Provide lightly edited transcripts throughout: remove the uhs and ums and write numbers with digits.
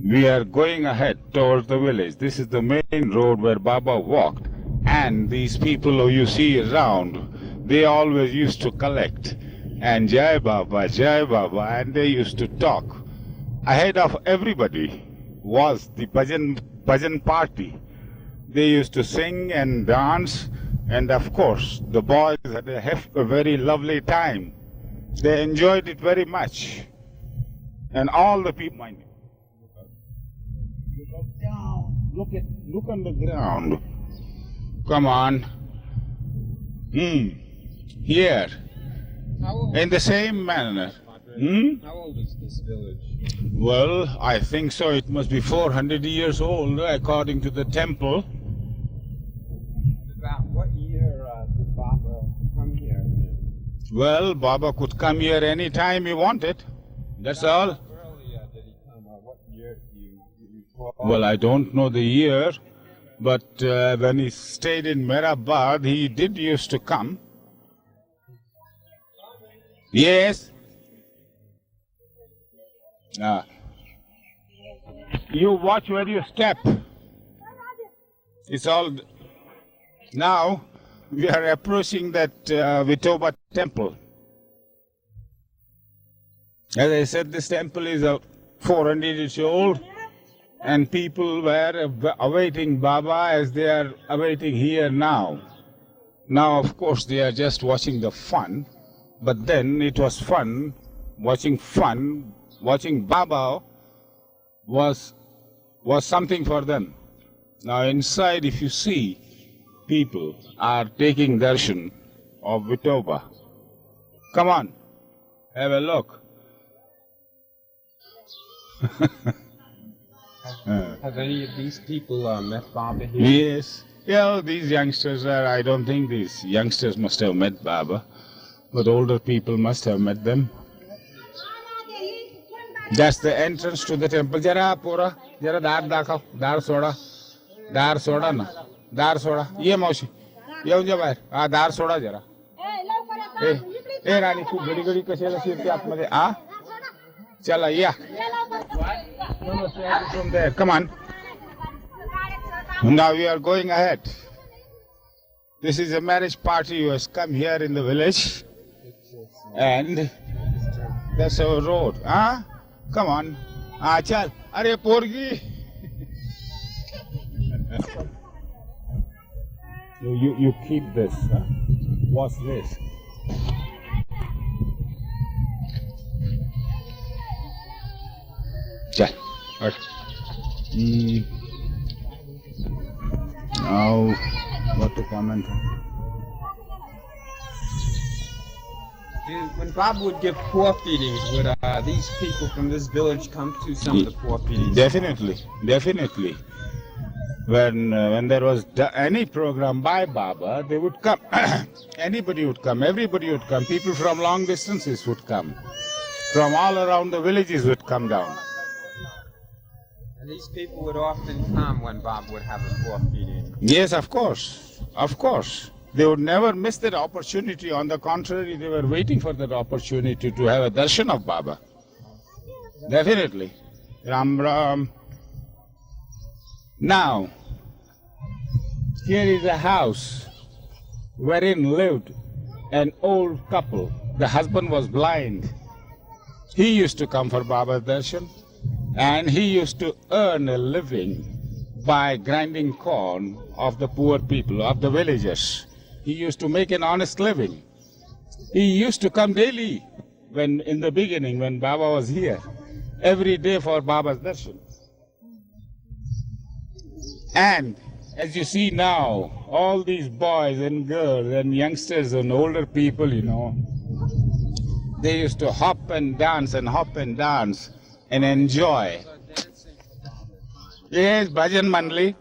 We are going ahead towards the village. This is the main road where Baba walked. And these people who you see around, they always used to collect. And Jai Baba, and they used to talk. Ahead of everybody was the bhajan party. They used to sing and dance. And of course, the boys had a very lovely time. They enjoyed it very much. And all the people, mind you, look down, look on the ground. Come on. Here. In the same manner. How old is this village? Well, I think so. It must be 400 years old, according to the temple. About what year did Baba come here? Well, Baba could come here any time he wanted. That's all. How early did he come? What year do you recall? Well, I don't know the year, but when he stayed in Meherabad, he did used to come. Yes. You watch where you step. It's all. Now we are approaching that Vithoba temple. As I said, this temple is 400 years old, and people were awaiting Baba as they are awaiting here now. Now, of course, they are just watching the fun, but then it was fun. Watching Baba was something for them. Now, inside, if you see, people are taking darshan of Vithoba. Come on, have a look. Have any of these people met Baba here? Yes. Yeah, these youngsters I don't think these youngsters must have met Baba, but older people must have met them. That's the entrance to the temple. Jara dar dakhav, dar soda na, dar soda. Ye mausi, ye unja bahar, dar soda jara. Hey Rani, खूप गडी कशाला शिरते आतमध्ये आ? Chala, yeah. No, from there. Come on. Now we are going ahead. This is a marriage party who has come here in the village. And that's our road. Huh? Come on. Chal. Are porgi. You keep this. Huh? What's this? Chal. Now, what to comment on? When Baba would give poor feedings, would these people from this village come to some of the poor feedings? Definitely. When there was any program by Baba, they would come. Anybody would come, everybody would come. People from long distances would come. From all around the villages would come down. And these people would often come when Baba would have a poor feeding. Yes, of course. Of course. They would never miss that opportunity. On the contrary, they were waiting for that opportunity to have a darshan of Baba. Definitely. Ram Ram. Now, here is a house wherein lived an old couple. The husband was blind. He used to come for Baba's darshan, and he used to earn a living by grinding corn of the poor people, of the villagers. He used to make an honest living. He used to come daily in the beginning, when Baba was here, every day for Baba's darshan. And as you see now, all these boys and girls and youngsters and older people, they used to hop and dance and enjoy. Yes, bhajan mandali,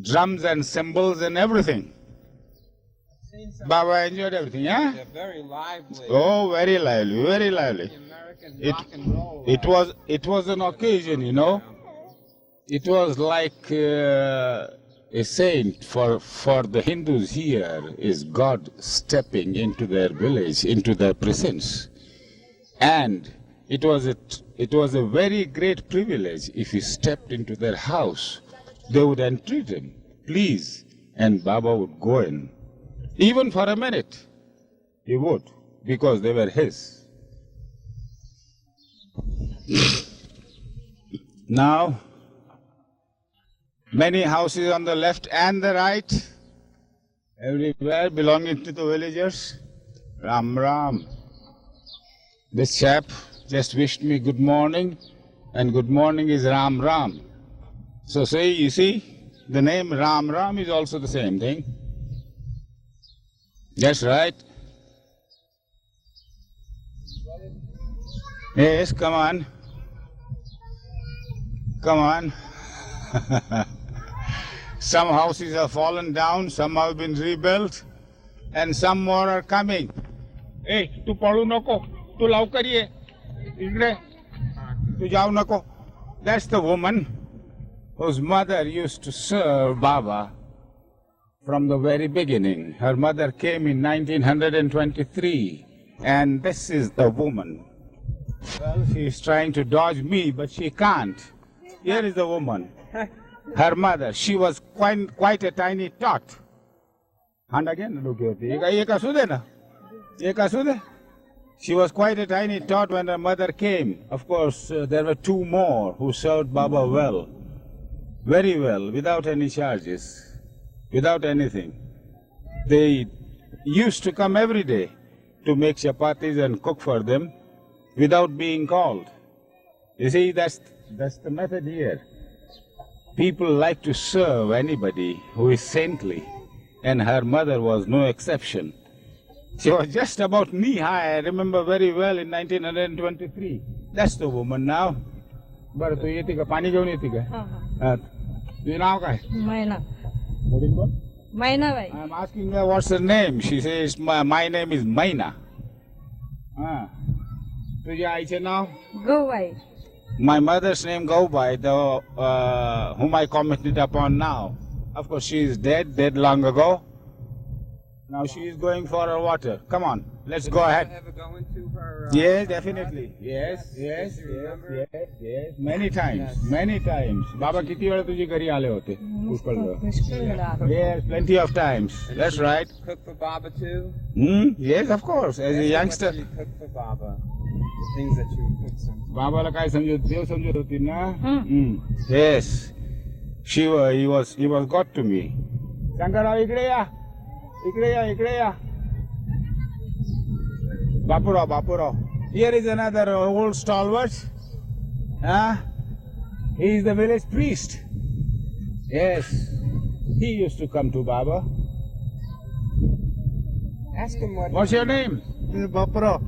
drums and cymbals and everything. Baba enjoyed everything, yeah? They're very lively. Oh, very lively, very lively. It was an occasion, It was like a saint for the Hindus here is God stepping into their village, into their presence. And It was a very great privilege if he stepped into their house. They would entreat him, please, and Baba would go in. Even for a minute, he would, because they were his. Now, many houses on the left and the right, everywhere belonging to the villagers. Ram Ram. This chap just wished me good morning, and good morning is Ram Ram. So say, you see, the name Ram Ram is also the same thing. That's right. Yes, come on. Come on. Some houses have fallen down, some have been rebuilt, and some more are coming. Hey, tu padu nako, tu laukar ye, igre, tu jao nako. That's the woman whose mother used to serve Baba from the very beginning. Her mother came in 1923, and this is the woman. Well, she's trying to dodge me, but she can't. Here is the woman. Her mother, she was quite a tiny tot. And again, look at it. She was quite a tiny tot when her mother came. Of course, there were two more who served Baba well, very well, without any charges, without anything. They used to come every day to make chapatis and cook for them without being called. You see, that's the method here. People like to serve anybody who is saintly, and her mother was no exception. She was just about knee-high, I remember very well, in 1923. That's the woman now. But tu ye tika pani gaun ye tika. Do you know kai? Maina. What is what? Maina bhai. I'm asking her what's her name. She says my name is Maina. Tujhe aayi che now? Go bhai. My mother's name Gaubai, whom I commented upon now. Of course, she is dead long ago. Now she is going for her water. Come on, let's go ahead. Ever go into her? Yes, definitely. Yes. Many times. Baba, kiti vada tujhe gari aale hote? Yes, plenty of times. That's right. Cook for Baba too? Yes, of course. As a youngster. What did you cook for Baba? The things that you would cook some. Baba la kai samjho, dev samjho hoti na? Yes. He was God to me. Shankara, ikde ya. Bapurao. Here is another old stalwart. He is the village priest. Yes. He used to come to Baba. Ask him What's your name? Bapurao.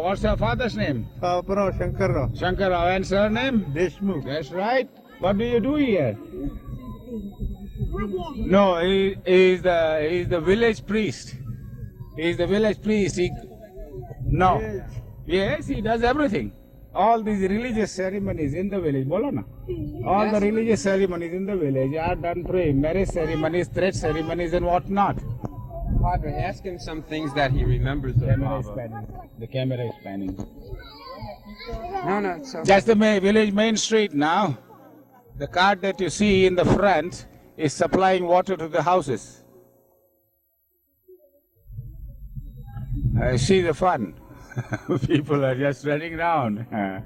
What's your father's name? Bapurao Shankarrao. Shankarrao. And surname? Deshmukh. That's right. What do you do here? No, he is the village priest. He is the village priest. Yes, he does everything. All these religious ceremonies in the village, bolo na. All the religious ceremonies in the village are done through him. Marriage ceremonies, thread ceremonies, and whatnot. Padri, ask him some things that he remembers of Baba. The camera is panning. No, it's okay. That's the village main street now. The cart that you see in the front is supplying water to the houses. I see the fun. People are just running around. Yeah,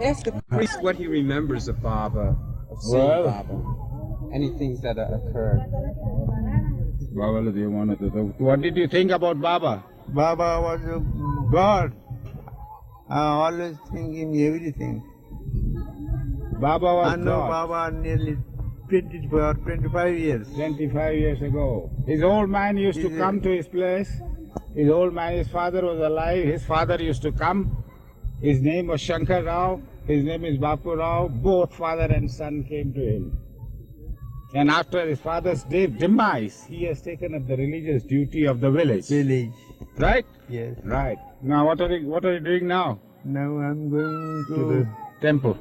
ask the priest what he remembers of Baba, of seeing Baba. Any things that occurred. What did you think about Baba? Baba was a God. I always think in everything. Baba was I know God. Baba nearly 25 years. 25 years ago. His old man used to come to his place. His father was alive. His father used to come. His name was Shankar Rao. His name is Bapu Rao. Both father and son came to him. And after his father's demise, he has taken up the religious duty of the village. Right? Yes. Right. Now what are you doing now? Now I'm going to the temple.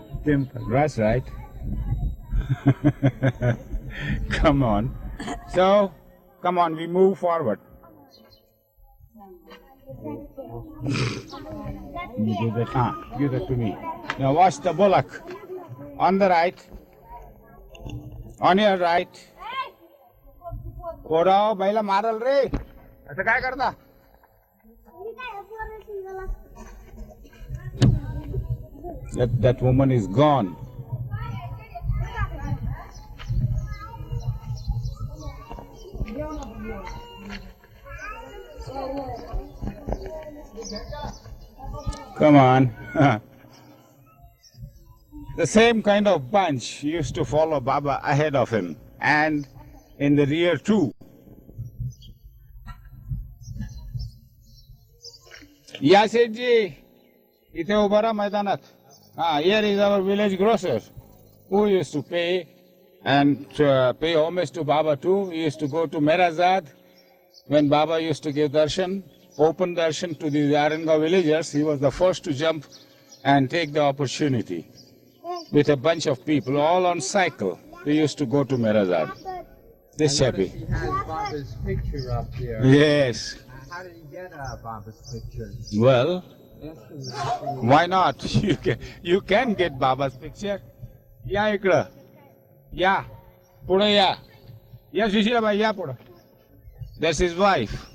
That's right. Come on. So, come on, we move forward. Give that to me. Now watch the bullock. On the right. On your right. Kodao, baila maral re. Asa kaya karta? That woman is gone. Come on. The same kind of bunch used to follow Baba ahead of him and in the rear too. Yasidji, ite ubara maidanat. Here is our village grocer who used to pay and pay homage to Baba too. He used to go to Merazad when Baba used to give darshan, open darshan to the Arangao villagers. He was the first to jump and take the opportunity. With a bunch of people, all on cycle, they used to go to Merazad. This chappy. He has Baba's picture up there. Yes. How did he get Baba's picture? Well, why not? You can get Baba's picture. Ya ikra. Ya. Puda ya. Ya Shishira bhai, ya puda. That's his wife.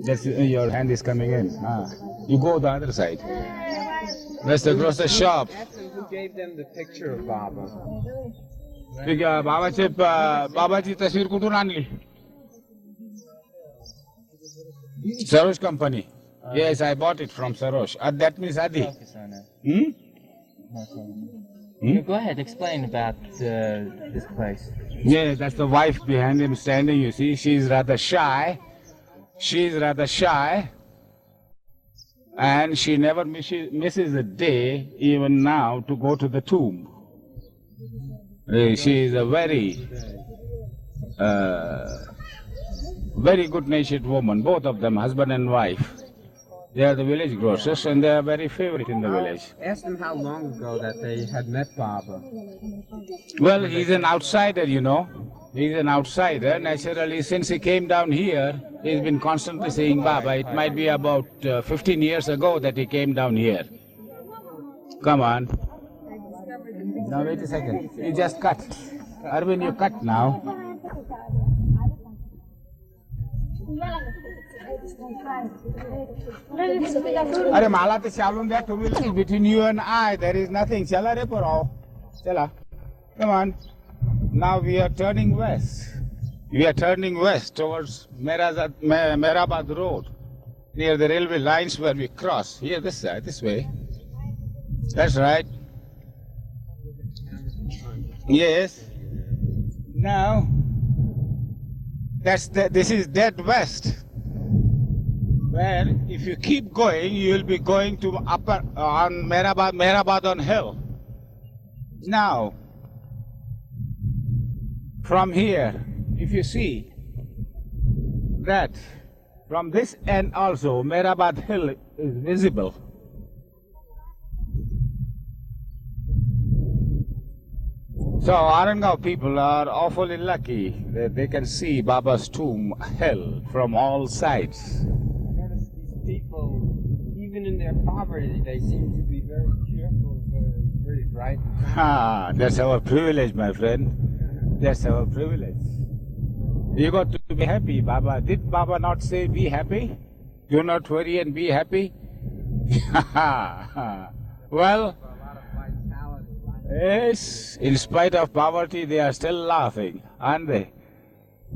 That's your hand is coming in. You go the other side. That's the grocer's shop. Who gave them the picture of Baba? Babaji tasveer kudun aanli? Sarosh company. Yes, I bought it from Sarosh. That means Adi. Go ahead, explain about this place. Yes, that's the wife behind him standing, you see. She's rather shy. And she never misses a day, even now, to go to the tomb. She is a very good-natured woman, both of them, husband and wife. They are the village grocers and they are very favorite in the village. Ask them how long ago that they had met Baba. Well, he's an outsider, you know. He's an outsider. Naturally, since he came down here, he's been constantly seeing Baba. It might be about 15 years ago that he came down here. Come on. Now wait a second. You just cut. Irwin, you cut now. Are mala te chalun there to be between you and I. There is nothing. Chala re paro. Chala. Come on. Now we are turning west. We are turning west towards Meherabad Road, near the railway lines where we cross. Here, this side, this way. That's right. Yes. Now, this is dead west. Where, if you keep going, you will be going to upper on Meherabad on hill. Now, from here, if you see that from this end also Meherabad Hill is visible. So Arangao people are awfully lucky that they can see Baba's tomb hill from all sides. I noticed these people, even in their poverty, they seem to be very cheerful, very bright. That's our privilege, my friend. That's our privilege. You got to be happy, Baba. Did Baba not say be happy? Do not worry and be happy? Well, yes, in spite of poverty, they are still laughing, aren't they?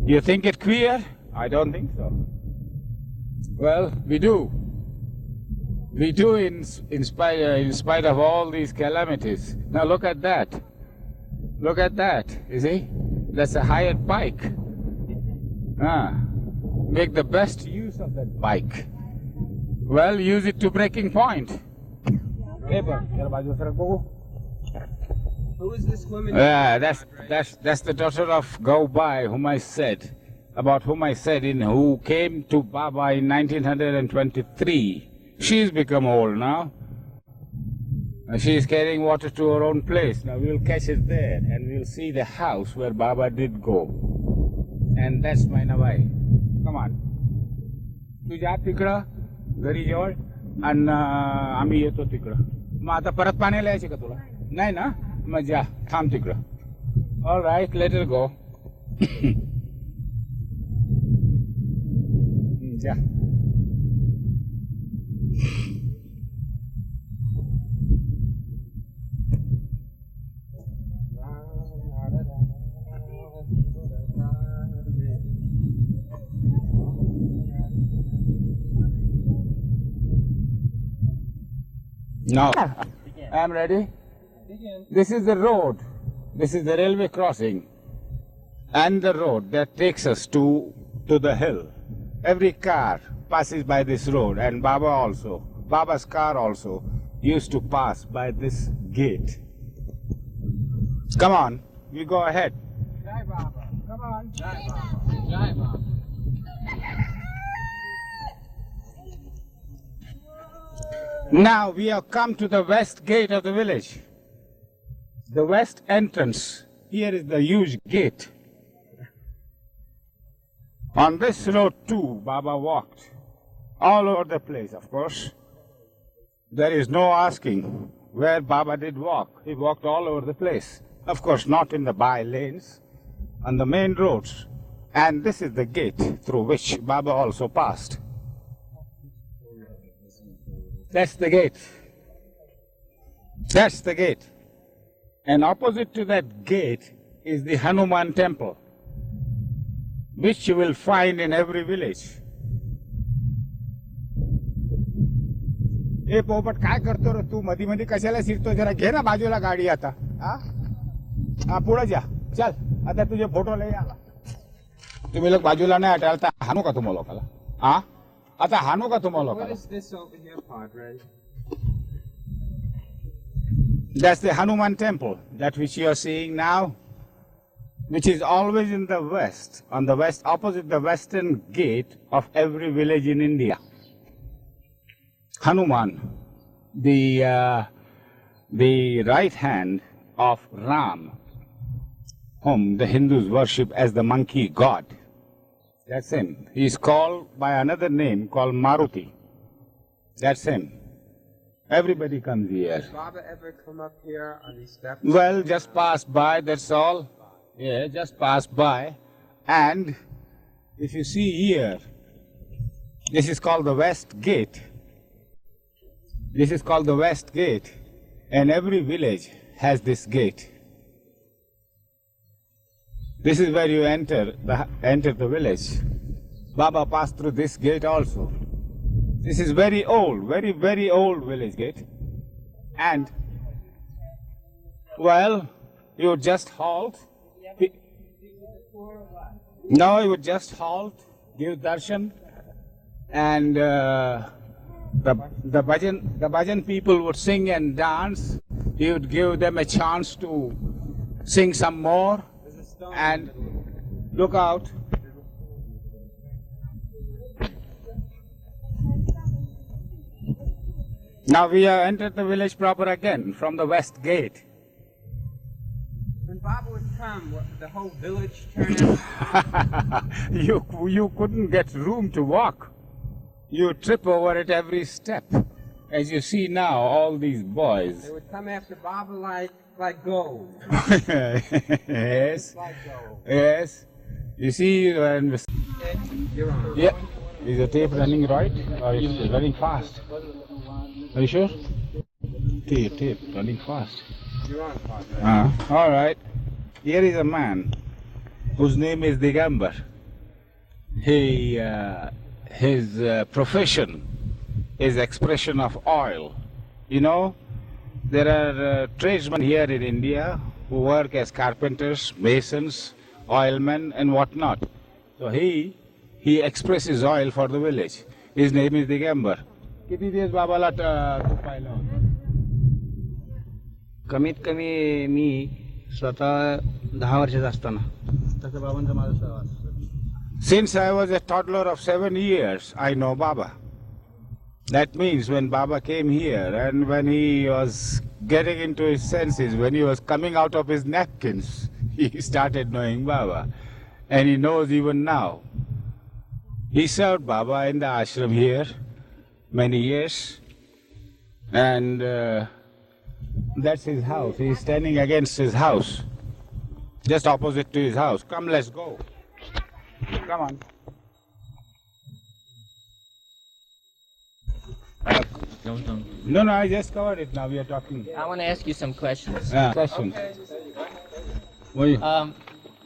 You think it queer? I don't think so. Well, we do. We do in spite of all these calamities. Now look at that. Look at that, you see? That's a hired bike. Make the best use of that bike. Well, use it to breaking point. Who is this woman? That's the daughter of Gaubai, whom I said who came to Baba in 1923. She's become old now. She is carrying water to her own place. Now we'll catch it there and we'll see the house where Baba did go. And that's my Nawai. Come on. तुझ्या तिकडं घरी जवळ आणि आम्ही येतो तिकडं. मग आता परत पाण्याला यायचे का तुला? नाही ना? मग जा, थांब तिकडं. All right, let it go. जा. Now, I am ready. This is the road. This is the railway crossing and the road that takes us to the hill. Every car passes by this road, and Baba also. Baba's car also used to pass by this gate. Come on, we go ahead. Jai Baba. Come on. Jai Baba. Jai Baba. Now we have come to the west gate of the village. The west entrance. Here is the huge gate. On this road too, Baba walked. All over the place, of course. There is no asking where Baba did walk. He walked all over the place. Of course, not in the by lanes, on the main roads. And this is the gate through which Baba also passed. That's the gate. That's the gate. And opposite to that gate is the Hanuman temple, which you will find in every village. ए पोपट काय करतो रे तू? मधी मधी कशाला शिरतो? जरा घे ना बाजूला गाडी आता. हा पुढे जा. चल आता तुझे फोटो लय आला. तुम्ही लोक बाजूला नाही हटायला हाणू का तुम्हा लोकाला? हा आता हाणू का तुम्हा लोकाला? What is this over here, Padre? That's the Hanuman temple, that which you are seeing now, which is always in the west, on the west, opposite the western gate of every village in India. Hanuman, the right hand of Ram, whom the Hindus worship as the monkey god. That's him. He is called by another name called Maruti. That's him. Everybody comes here. Does Baba ever come up here on these steps? Well, just pass by, that's all. Yeah, just pass by. And if you see here, this is called the West Gate. This is called the West Gate. And every village has this gate. This is where you enter the village. Baba passed through this gate also. This is very old, very, very old village gate. And, well, you would just halt. No, you would just halt, give darshan, and the bhajan people would sing and dance. You would give them a chance to sing some more. And look out. Now we have entered the village proper again from the west gate. When Baba would come, the whole village turned out. You couldn't get room to walk. You trip over it every step. As you see now, all these boys. They would come after Baba like gold. Yes. Like gold. Yes. You see, when You're on. yeah, is the tape running right or is it running fast? Are you sure? Tape running fast. You're on, Padre. All right. Here is a man whose name is Digambar. His profession is expression of oil. You know, there are tradesmen here in India who work as carpenters, masons, oilmen, and whatnot. So he expresses oil for the village. His name is Digambar. किती दिवस बाबाला तू पाहिलं होतं? कमीत कमी मी स्वतः 10 वर्षाचा असताना तसं बाबांचा माझा सहवास. Since I was a toddler of 7 years, I know Baba. That means when Baba came here and when he was getting into his senses, when he was coming out of his napkins, he started knowing Baba. And he knows even now. He served Baba in the ashram here many years, and that's his house. He's standing against his house, just opposite to his house. Come, let's go. Come on. Don't. No, I just covered it now. We are talking. I want to ask you some questions. Question.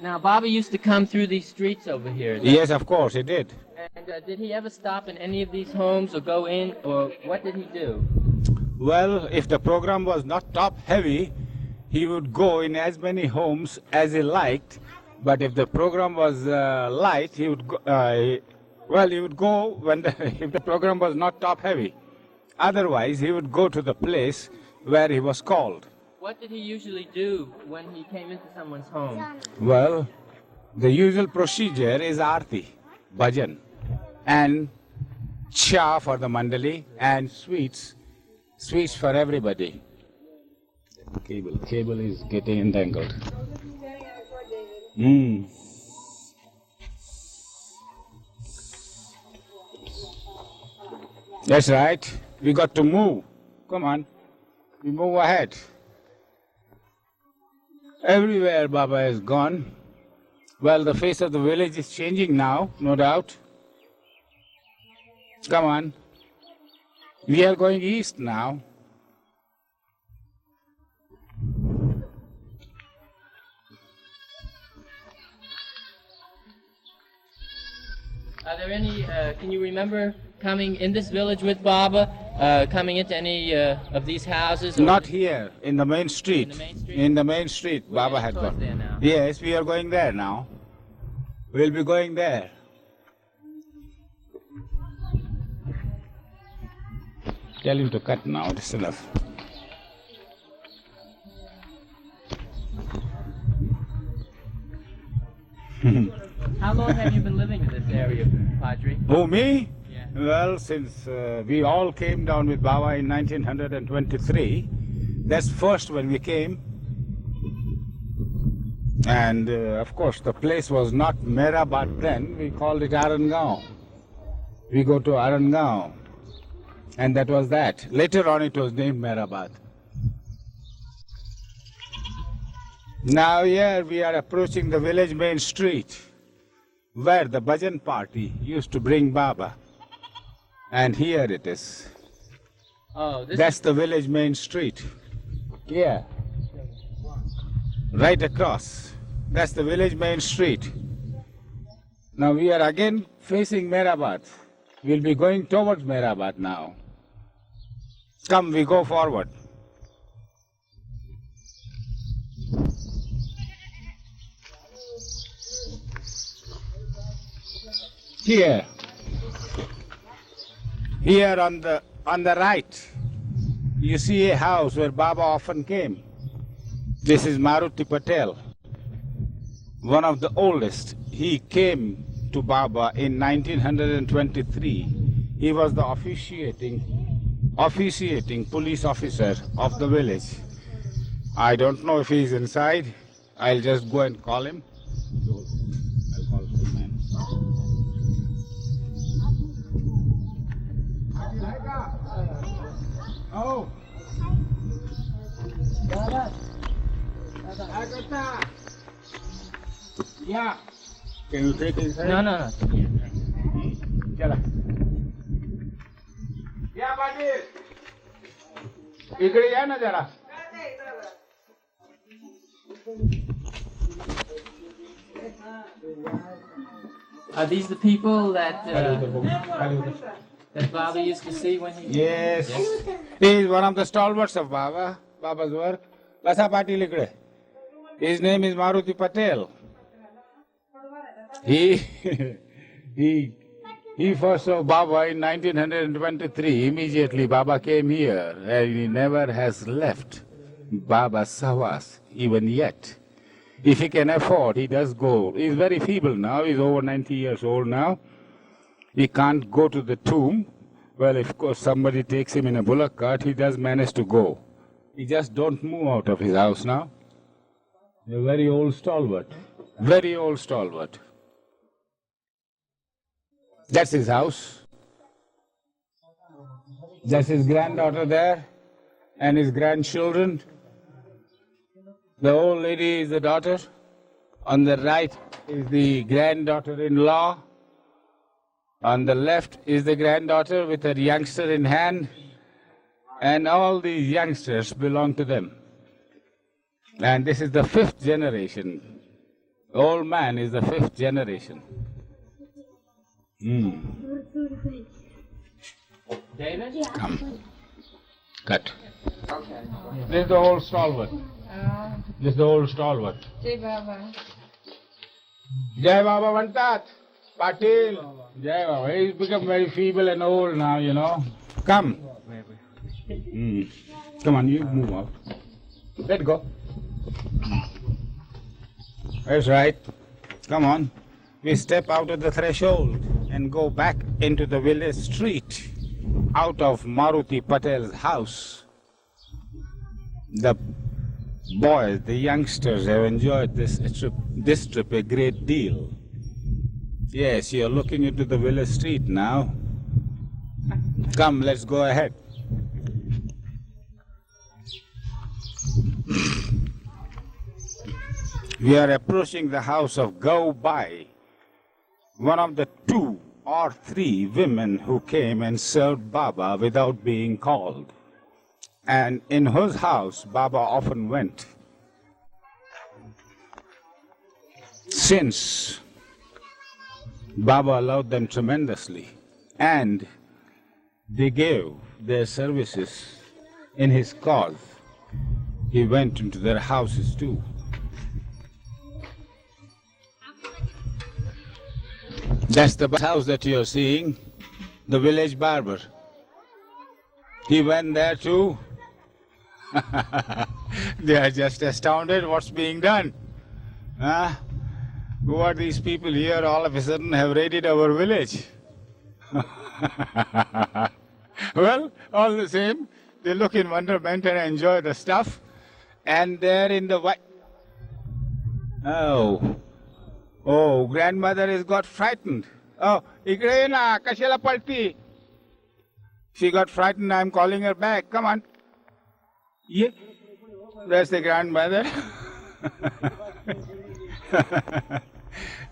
Now, Baba used to come through these streets over here. Yes, of course, he did. And did he ever stop in any of these homes or go in, or what did he do? Well, if the program was not top heavy, he would go in as many homes as he liked. But if the program was light, he would go, he would go when if the program was not top heavy. Otherwise, he would go to the place where he was called. What did he usually do when he came into someone's home? Well, the usual procedure is arti, bhajan, and cha for the mandali, and sweets for everybody. Cable is getting entangled. That's right. We got to move. Come on. We move ahead. Everywhere Baba is gone. Well, the face of the village is changing now, no doubt. Come on. We are going east now. Are there any, can you remember coming in this village with Baba, coming into any of these houses? Not here, in the main street. In the main street? In the main street, Baba had gone. There now. Yes, we are going there now. We'll be going there. Tell him to cut now, that's enough. How long have you been living in this area, Padri? Who, me? Yeah. Well, since we all came down with Baba in 1923, that's first when we came. And of course, the place was not Meherabad then, we called it Arangaon. We go to Arangaon, and that was that. Later on, it was named Meherabad. Now here we are approaching the village main street, where the bhajan party used to bring Baba. And here it is. Oh, That's the village main street. Yeah. Right across. That's the village main street. Now we are again facing Meherabad. We'll be going towards Meherabad now. Come, we go forward. Here on the right, you see a house where Baba often came. This is Maruti Patel, one of the oldest. He came to Baba in 1923. He was the officiating police officer of the village. I don't know if he's inside. I'll just go and call him. I'll call the man. Oh. Yeah. Can you take inside? No. Chala. Yeah, Padri. इकडे या ना जरा. Are these the people that Baba used to see when he... Yes. He is one of the stalwarts of Baba's work. Lasa Patil ikde. His name is Maruti Patel. He first saw Baba in 1923. Immediately Baba came here and he never has left Baba's Savas even yet. If he can afford, he does go. He's very feeble now. He's over 90 years old now. He can't go to the tomb. Well, if of course somebody takes him in a bullock cart, he does manage to go. He just don't move out of his house now. A very old stalwart. Very old stalwart. That's his house. That's his granddaughter there and his grandchildren. The old lady is the daughter. On the right is the granddaughter-in-law. On the left is the granddaughter with her youngster in hand. And all these youngsters belong to them. And this is the 5th generation. The old man is the 5th generation. David? Come. Cut. This is the old stalwart. This is the old stalwart. Jai Baba. Jai Baba Vantat. Patil. Jai Baba. He's become very feeble and old now, you know. Come. Come on, you move out. Let go. That's right. Come on. We step out of the threshold and go back into the village street, out of Maruti Patel's house. The boys, the youngsters have enjoyed this trip a great deal. Yes, you're looking into the village street now. Come, let's go ahead. We are approaching the house of Gaubai, one of the 2 or 3 women who came and served Baba without being called, and in whose house Baba often went. Since Baba loved them tremendously, and they gave their services in his cause, he went into their houses too. That's the house that you're seeing, the village barber. He went there too. They are just astounded what's being done. Huh? Who are these people here all of a sudden have raided our village? Well, all the same, they look in wonderment and enjoy the stuff. And they're in the white. Oh, grandmother has got frightened. Oh, ikde na, kashala palti. She got frightened, I'm calling her back. Come on. Yeah. That's the grandmother.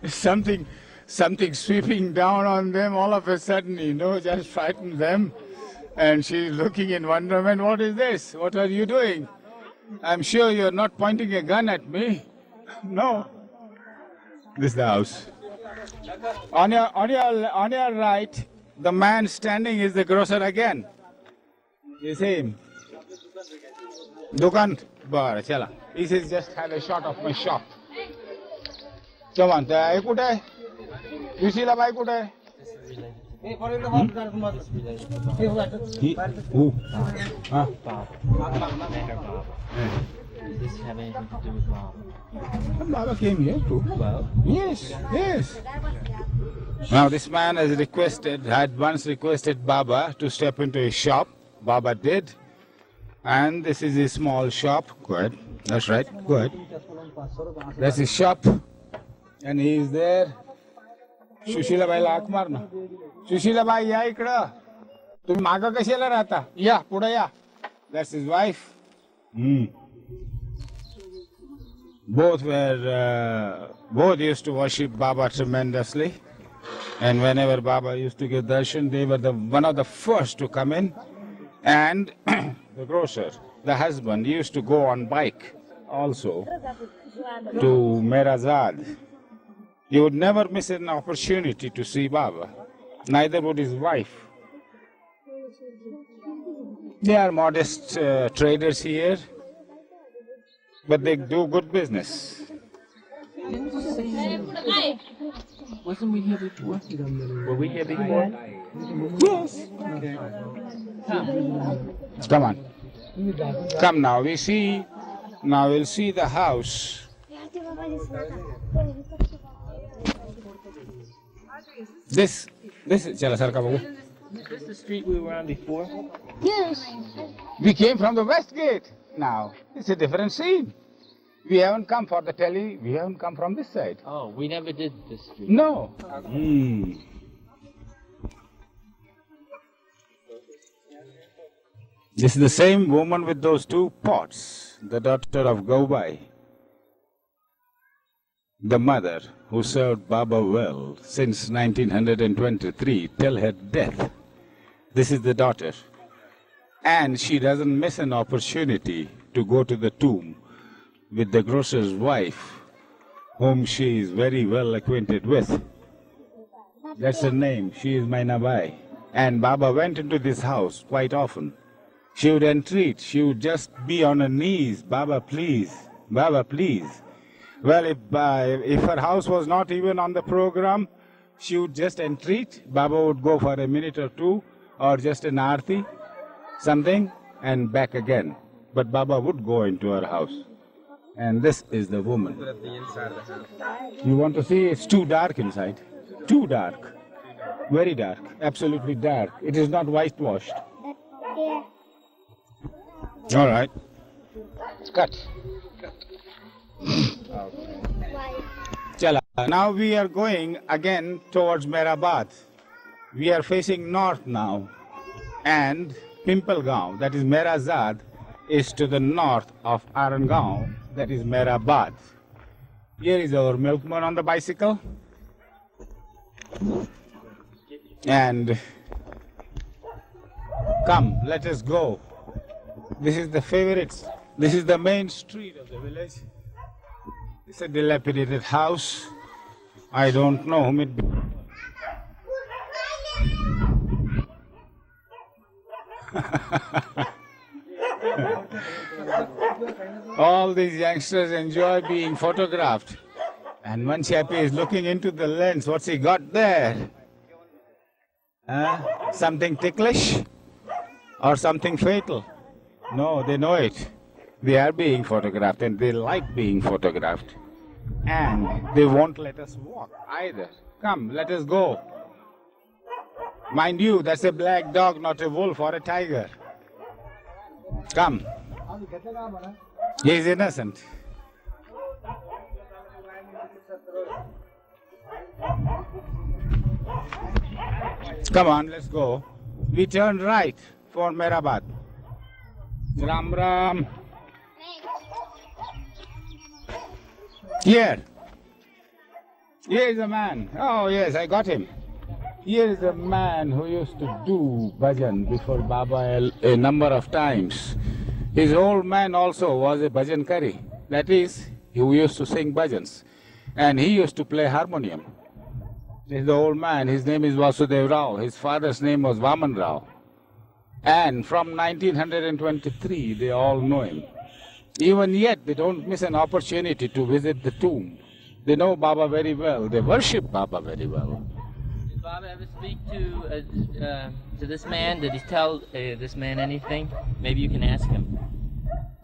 Something sweeping down on them all of a sudden, you know, just frightened them. And she's looking in wonderment, what is this? What are you doing? I'm sure you're not pointing a gun at me. No. This is the house. On your right, the man standing is the grocer again. You see him? Dukan. Bara, chala. He says, just had a shot of my shop. Come on, I could I? You see the bike could I? Who? Huh? Does this have anything to do with Baba? Baba came here too. Well, Yes. Now this man had once requested Baba to step into his shop. Baba did. And this is his small shop. Go ahead. That's right. Go ahead. That's his shop. And he is there. Shushila Bhai la marna. Shushila Bhai ya ikda. Tumhi maga kashala rahta? Ya, puda ya. That's his wife. Both used to worship Baba tremendously. And whenever Baba used to give darshan, they were one of the first to come in. And the grocer, the husband, used to go on bike also to Merazad. He would never miss an opportunity to see Baba. Neither would his wife. They are modest traders here, but they do good business. wasn't we here before? Were we here before? Yes. Come on. Come now. We'll see the house. This is Chala Sarka Babu. Is this the street we were on before? Yes. We came from the west gate. Now it's a different scene. We haven't come for the telly. We haven't come from this side. Oh, we never did this street. No. This is the same woman with those two pots, the daughter of Gaubai, the mother who served Baba well since 1923 till her death. This is the daughter. And she doesn't miss an opportunity to go to the tomb with the grocer's wife, whom she is very well acquainted with. That's her name. She is Mainabai. And Baba went into this house quite often. She would entreat. She would just be on her knees. Baba, please. Baba, please. Well, if her house was not even on the program, she would just entreat. Baba would go for a minute or two, or just an aarti, something, and back again. But Baba would go into her house. And this is the woman. You want to see? It's too dark inside. Too dark. Very dark. Absolutely dark. It is not whitewashed. All right. Cut. Chala. Now we are going again towards Meherabad. We are facing north now. And Pimpalgaon, that is Meherazad, is to the north of Arangaon, that is Meherabad. Here is our milkman on the bicycle. And come, let us go. This is the favorite, this is the main street of the village. It's a dilapidated house. I don't know whom it belongs. All these youngsters enjoy being photographed. And one chappie is looking into the lens. What's he got there? Something ticklish? Or something fatal? No, they know it. They are being photographed and they like being photographed. And they won't let us walk either. Come, let us go. Mind you, that's a black dog, not a wolf or a tiger. Come. He is innocent. Come on, let's go. We turn right for Meherabad. Ram Ram. Here. Here is a man. Oh yes, I got him. Here is a man who used to do bhajan before Baba a number of times. His old man also was a bhajan kari. That is, he used to sing bhajans. And he used to play harmonium. This is the old man. His name is Vasudev Rao. His father's name was Vaman Rao. And from 1923, they all know him. Even yet, they don't miss an opportunity to visit the tomb. They know Baba very well. They worship Baba very well. Did Baba ever speak to this man? Did he tell this man anything? Maybe you can ask him.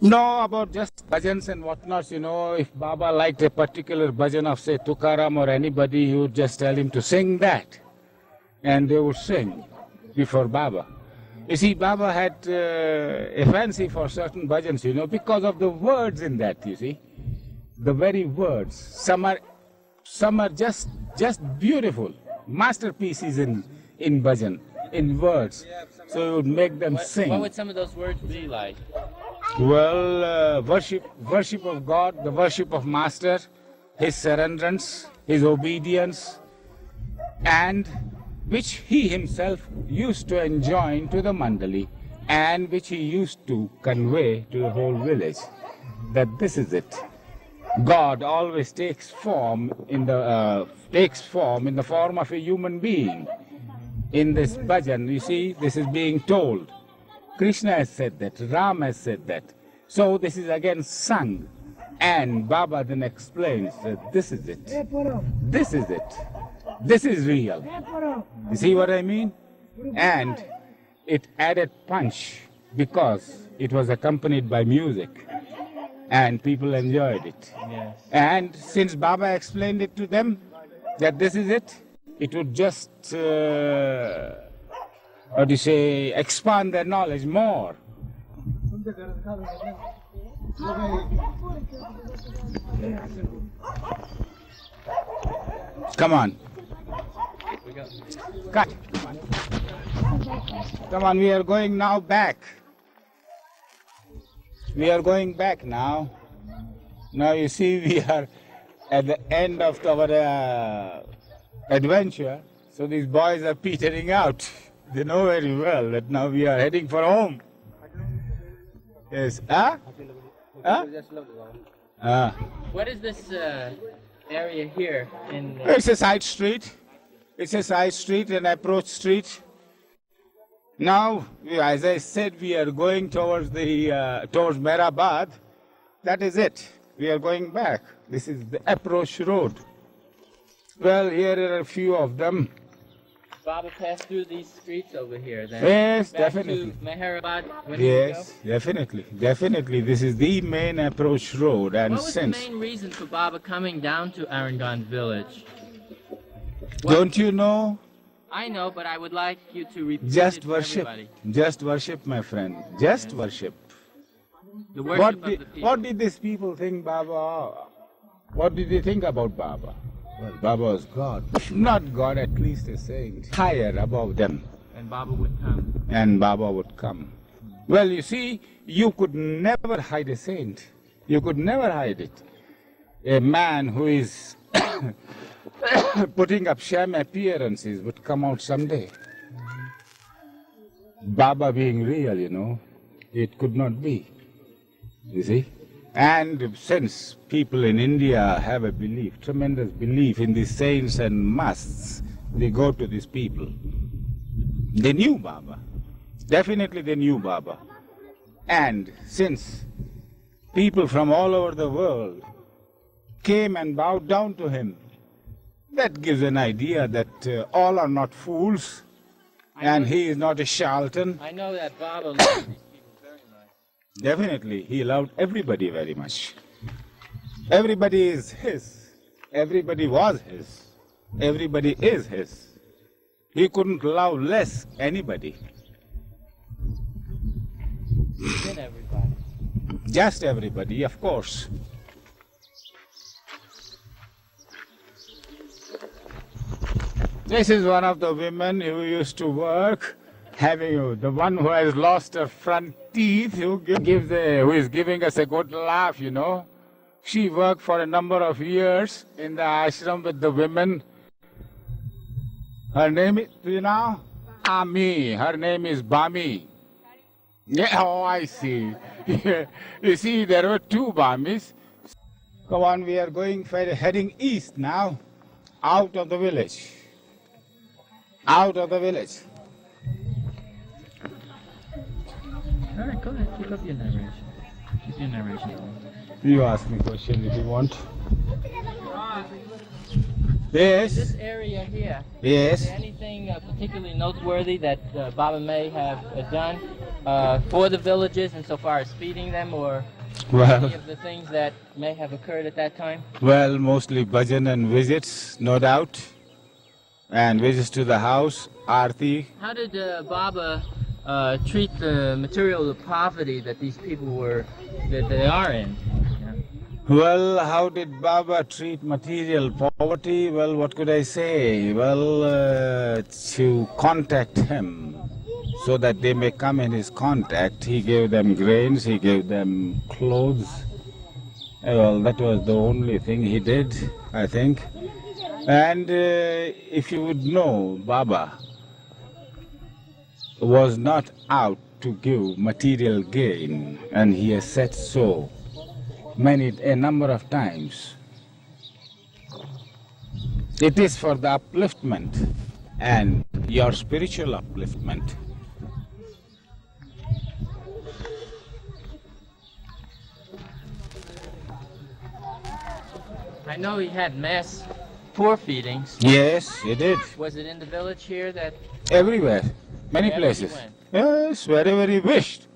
No, about just bhajans and whatnots, you know, if Baba liked a particular bhajan of, say, Tukaram or anybody, he would just tell him to sing that. And they would sing before Baba. You see, Baba had a fancy for certain bhajans, you know, because of the words in that, you see. The very words. Some are just beautiful. Masterpieces in bhajan, in words. So you would make them sing. What would some of those words be like? Well, worship of God, the worship of Master, his surrenderance, his obedience, and which he himself used to enjoin to the Mandali, and which he used to convey to the whole village, that this is it. God always takes form in the form of a human being. In this bhajan, you see, this is being told. Krishna has said that, Ram has said that. So this is again sung. And Baba then explains that this is it. This is it. This is real. You see what I mean? And it added punch because it was accompanied by music. And people enjoyed it. Yes. And since Baba explained it to them, that this is it, it would just, expand their knowledge more. Come on. Cut. Come on, we are going now back we are going back now. Now you see we are at the end of our adventure. So these boys are petering out. They know very well that now we are heading for home. Yes. Huh? Huh? What is this area here? It's a side street. It's a side street, an approach street. Now, as I said, we are going towards towards Meherabad. That is it. We are going back. This is the approach road. Well, here are a few of them. Baba passed through these streets over here then? Yes, Back definitely. to Meherabad? Yes, definitely. Definitely. This is the main approach road. And what was since. the main reason for Baba coming down to Arangan village? Don't you know? I know, but I would like you to repeat Just it for worship. everybody. Just worship, my friend. Just worship. The worship of the people. What did these people think Baba? What did they think about Baba? Well, Baba was God. Not God, at least a saint. Higher above them. And Baba would come. And Baba would come. Well, you see, you could never hide a saint. You could never hide it. A man who is putting up sham appearances would come out someday. Baba being real, you know, it could not be. You see? And since people in India have a belief, tremendous belief in these saints and musts, they go to these people. They knew Baba. Definitely they knew Baba. And since people from all over the world came and bowed down to him, that gives an idea that all are not fools and he is not a charlatan. I know that Baba loved these people very much. Definitely, he loved everybody very much. Everybody is his. Everybody was his. Everybody is his. He couldn't love less anybody. Then everybody. Just everybody, of course. This is one of the women who used to work, the one who has lost her front teeth, who is giving us a good laugh, you know. She worked for a number of years in the ashram with the women. Her name is, do you know? Ami. Her name is Bami. Yeah, oh, I see. You see, there were two Bamis. Come on, we are heading east now, out of the village. Out of the village. All right, go ahead. Keep up your narration. Keep your narration going. You ask me questions if you want. Yes. This area here. Yes. Is there anything particularly noteworthy that Baba may have done for the villages insofar as feeding them, or any of the things that may have occurred at that time? Well, mostly bhajan and visits, no doubt. And visits to the house, Aarti. How did Baba treat the material poverty that these people that they are in? Yeah. Well, how did Baba treat material poverty? Well, what could I say? Well, to contact him so that they may come in his contact, he gave them grains, he gave them clothes. Well, that was the only thing he did, I think. And if you would know, Baba was not out to give material gain, and he has said so a number of times. It is for the upliftment and your spiritual upliftment. I know he had mass poor feedings. Yes, he did. Was it in the village here that? Everywhere, many Wherever places. he went. Yes, wherever he wished.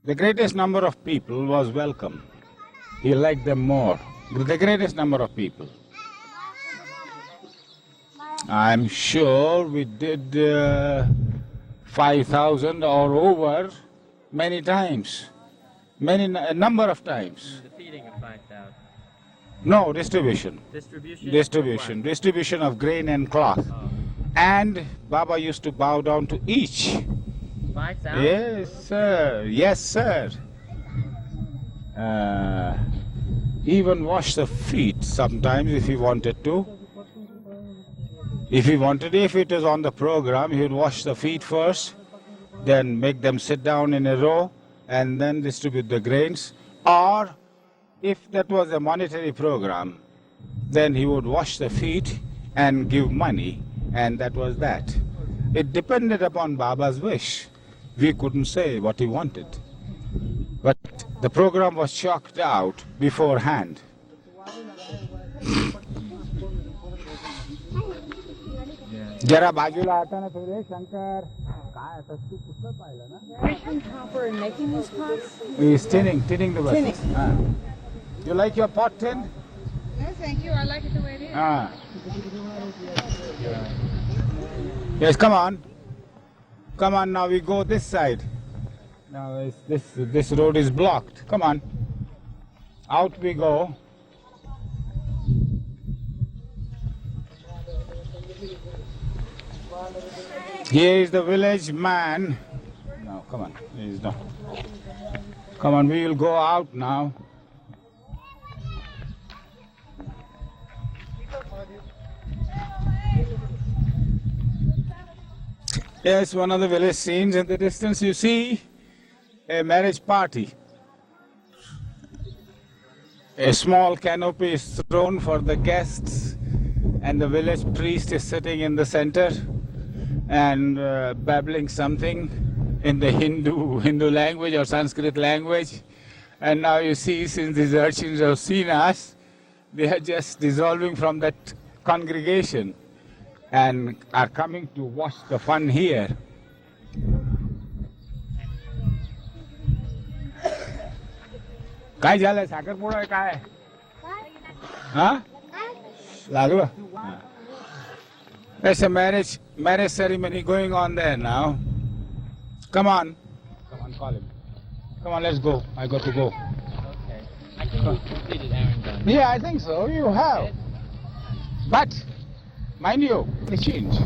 The greatest number of people was welcome. He liked them more. The greatest number of people. I'm sure we did 5,000 or over many times. A number of times. The feeding of 5,000. No, distribution. Distribution? Distribution of grain and cloth. Oh. And Baba used to bow down to each. 5,000? Yes, sir. Yes, sir. even wash the feet sometimes if he wanted to. If it is on the program, he would wash the feet first, then make them sit down in a row, and then distribute the grains. Or if that was a monetary program, then he would wash the feet and give money, and that was that. It depended upon Baba's wish. We couldn't say what he wanted. But the program was chalked out beforehand. जरा बाजूला आता ना थोडे शंकर काय आता तू कुठलं पाहिलं ना Fresh copper and making these pots? He's tinning the vessels. You like your pot tinned? No, thank you. I like it the way it is. Yes, come on. Come on, now we go this side. Now this road is blocked. Come on. Out we go. Here is the village man. No, come on. He's not. Come on, we will go out now. Yes, one of the village scenes. In the distance you see a marriage party. A small canopy is thrown for the guests, and the village priest is sitting in the center and babbling something in the Hindu language or Sanskrit language. And now you see, since these urchins have seen us, they are just dissolving from that congregation and are coming to watch the fun here. काय झालं साखरपुडा आहे काय हा लागलं There's a marriage ceremony going on there now. Come on, call him. Come on, let's go. I got to go. Okay. I think we've completed errand done. Yeah, I think so. You have. But, mind you, they change.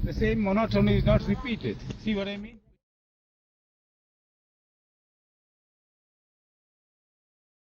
The same monotony is not repeated. See what I mean?